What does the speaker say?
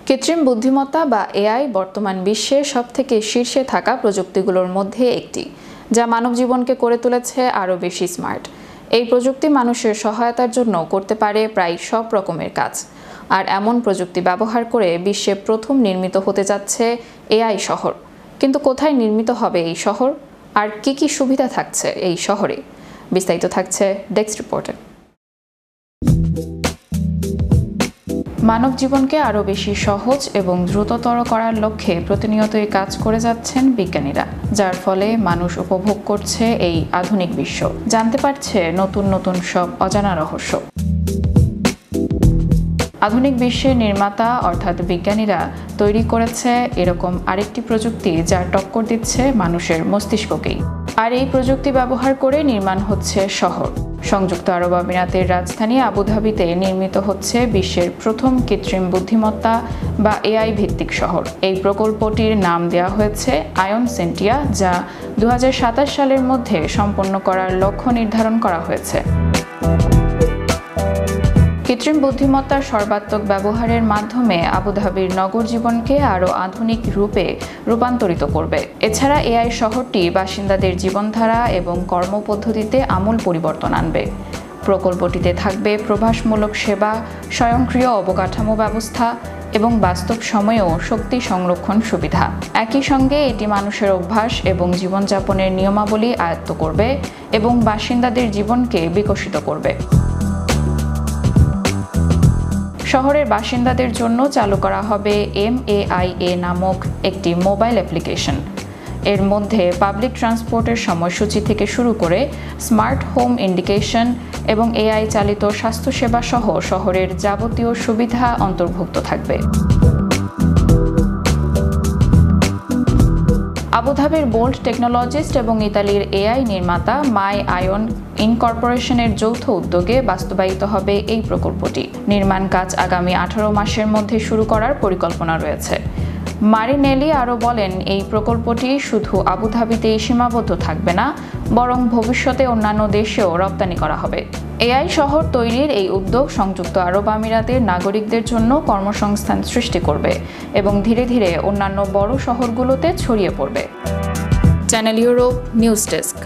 কৃত্রিম বুদ্ধিমত্তা বা এআই বর্তমান বিশ্বে সবথেকে শীর্ষে থাকা প্রযুক্তিগুলোর মধ্যে একটি, যা মানব জীবনকে করে তুলেছে আরও বেশি স্মার্ট। এই প্রযুক্তি মানুষের সহায়তার জন্য করতে পারে প্রায় সব রকমের কাজ। আর এমন প্রযুক্তি ব্যবহার করে বিশ্বে প্রথম নির্মিত হতে যাচ্ছে এআই শহর। কিন্তু কোথায় নির্মিত হবে এই শহর, আর কি কি সুবিধা থাকছে এই শহরে, বিস্তারিত থাকছে ডেস্ক রিপোর্টে। মানব জীবনকে আরও বেশি সহজ এবং দ্রুততর করার লক্ষ্যে প্রতিনিয়তই কাজ করে যাচ্ছেন বিজ্ঞানীরা, যার ফলে মানুষ উপভোগ করছে এই আধুনিক বিশ্ব, জানতে পারছে নতুন নতুন সব অজানা রহস্য। আধুনিক বিশ্বের নির্মাতা অর্থাৎ বিজ্ঞানীরা তৈরি করেছে এরকম আরেকটি প্রযুক্তি, যা টক্কর দিচ্ছে মানুষের মস্তিষ্ককেই। আর এই প্রযুক্তি ব্যবহার করে নির্মাণ হচ্ছে শহর। সংযুক্ত আরব আমিরাতের রাজধানী আবুধাবিতে নির্মিত হচ্ছে বিশ্বের প্রথম কৃত্রিম বুদ্ধিমত্তা বা এআই ভিত্তিক শহর। এই প্রকল্পটির নাম দেওয়া হয়েছে আয়ন সেন্টিয়া, যা 2027 সালের মধ্যে সম্পন্ন করার লক্ষ্য নির্ধারণ করা হয়েছে। কৃত্রিম বুদ্ধিমত্তার সর্বাত্মক ব্যবহারের মাধ্যমে আবুধাবির নগর জীবনকে আরও আধুনিক রূপে রূপান্তরিত করবে। এছাড়া এআই শহরটি বাসিন্দাদের জীবনধারা এবং কর্মপদ্ধতিতে আমূল পরিবর্তন আনবে। প্রকল্পটিতে থাকবে প্রভাসমূলক সেবা, স্বয়ংক্রিয় অবকাঠামো ব্যবস্থা এবং বাস্তব সময়েও শক্তি সংরক্ষণ সুবিধা। একই সঙ্গে এটি মানুষের অভ্যাস এবং জীবনযাপনের নিয়মাবলী আয়ত্ত করবে এবং বাসিন্দাদের জীবনকে বিকশিত করবে। শহরের বাসিন্দাদের জন্য চালু করা হবে MAIA নামক একটি মোবাইল অ্যাপ্লিকেশন। এর মধ্যে পাবলিক ট্রান্সপোর্টের সময়সূচি থেকে শুরু করে স্মার্ট হোম ইন্ডিকেশন এবং এআই চালিত স্বাস্থ্যসেবা সহ শহরের যাবতীয় সুবিধা অন্তর্ভুক্ত থাকবে। আবুধাবির বোল্ট টেকনোলজিস্ট এবং ইতালির এআই নির্মাতা মাই আয়ন ইনকর্পোরেশনের যৌথ উদ্যোগে বাস্তবায়িত হবে এই প্রকল্পটি। নির্মাণ কাজ আগামী 18 মাসের মধ্যে শুরু করার পরিকল্পনা রয়েছে। মারিনেলি আরও বলেন, এই প্রকল্পটি শুধু আবুধাবিতেই সীমাবদ্ধ থাকবে না, বরং ভবিষ্যতে অন্যান্য দেশেও রপ্তানি করা হবে। এআই শহর তৈরির এই উদ্যোগ সংযুক্ত আরব আমিরাতের নাগরিকদের জন্য কর্মসংস্থান সৃষ্টি করবে এবং ধীরে ধীরে অন্যান্য বড় শহরগুলোতে ছড়িয়ে পড়বে। Channel Europe news desk.